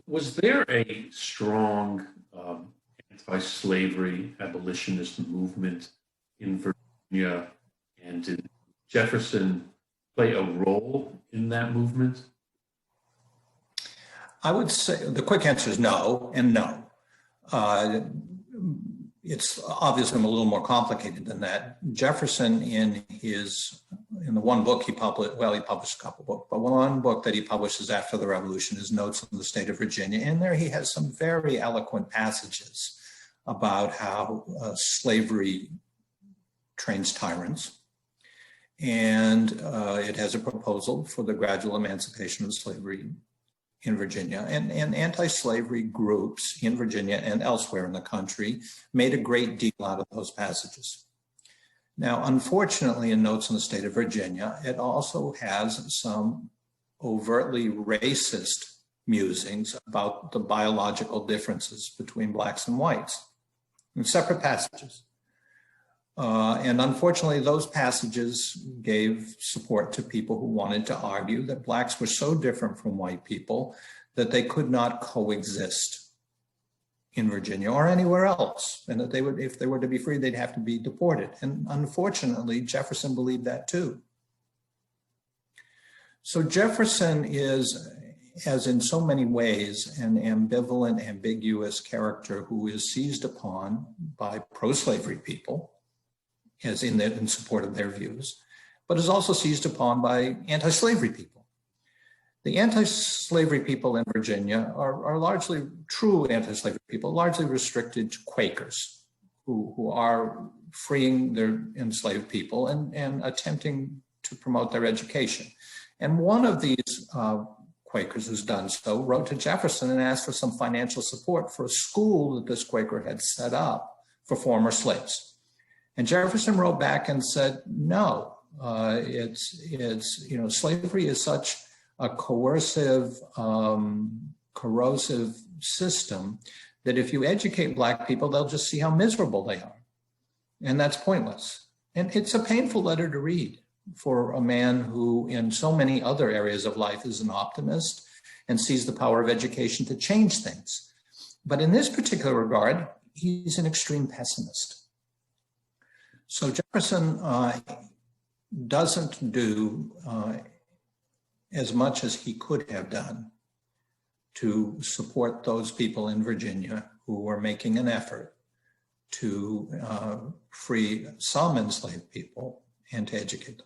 Was there a strong anti-slavery abolitionist movement in Virginia, and did Jefferson play a role in that movement? I would say the quick answer is no and no. It's obviously a little more complicated than that. Jefferson, in the one book he published, well, he published a couple books, but one book that he publishes after the Revolution is Notes on the State of Virginia. In there, he has some very eloquent passages about how slavery trains tyrants. And it has a proposal for the gradual emancipation of slavery in Virginia, and anti-slavery groups in Virginia and elsewhere in the country made a great deal out of those passages. Now, unfortunately, in Notes on the State of Virginia, it also has some overtly racist musings about the biological differences between blacks and whites in separate passages. And unfortunately, those passages gave support to people who wanted to argue that blacks were so different from white people that they could not coexist in Virginia or anywhere else, and that they would, if they were to be free, they'd have to be deported. And unfortunately, Jefferson believed that too. So Jefferson is, as in so many ways, an ambivalent, ambiguous character who is seized upon by pro-slavery people, as in support of their views, but is also seized upon by anti-slavery people. The anti-slavery people in Virginia are largely true anti-slavery people, largely restricted to Quakers who are freeing their enslaved people and attempting to promote their education. And one of these Quakers who's done so wrote to Jefferson and asked for some financial support for a school that this Quaker had set up for former slaves. And Jefferson wrote back and said, no, slavery is such a coercive, corrosive system that if you educate Black people, they'll just see how miserable they are. And that's pointless. And it's a painful letter to read for a man who in so many other areas of life is an optimist and sees the power of education to change things. But in this particular regard, he's an extreme pessimist. So Jefferson doesn't do as much as he could have done to support those people in Virginia who were making an effort to free some enslaved people and to educate them.